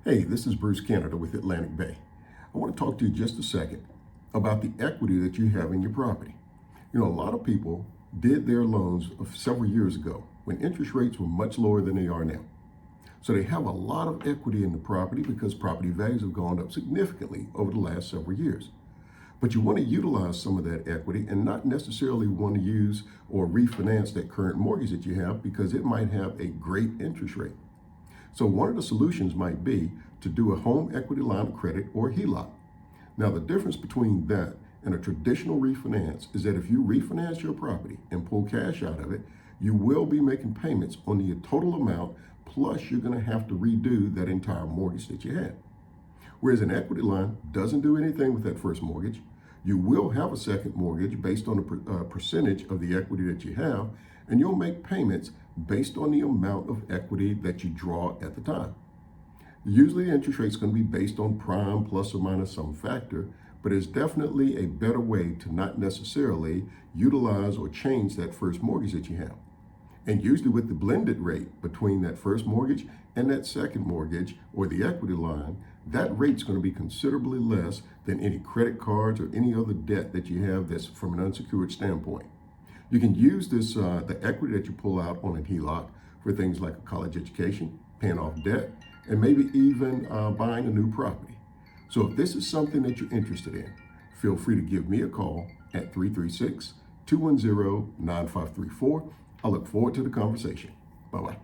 Hey, this is Bruce Canada with Atlantic Bay. I want to talk to you just a second about the equity that you have in your property. You know, a lot of people did their loans several years ago when interest rates were much lower than they are now. So they have a lot of equity in the property because property values have gone up significantly over the last several years. But you want to utilize some of that equity and not necessarily want to use or refinance that current mortgage that you have because it might have a great interest rate. So one of the solutions might be to do a home equity line of credit or HELOC. Now the difference between that and a traditional refinance is that if you refinance your property and pull cash out of it, you will be making payments on the total amount, plus you're going to have to redo that entire mortgage that you had. Whereas an equity line doesn't do anything with that first mortgage. You will have a second mortgage based on a percentage of the equity that you have, and you'll make payments based on the amount of equity that you draw at the time. Usually the interest rate is going to be based on prime plus or minus some factor, but it's definitely a better way to not necessarily utilize or change that first mortgage that you have. And usually with the blended rate between that first mortgage and that second mortgage or the equity line, that rate's going to be considerably less than any credit cards or any other debt that you have that's from an unsecured standpoint. You can use this, the equity that you pull out on a HELOC for things like a college education, paying off debt, and maybe even buying a new property. So if this is something that you're interested in, feel free to give me a call at 336-210-9534. I look forward to the conversation. Bye-bye.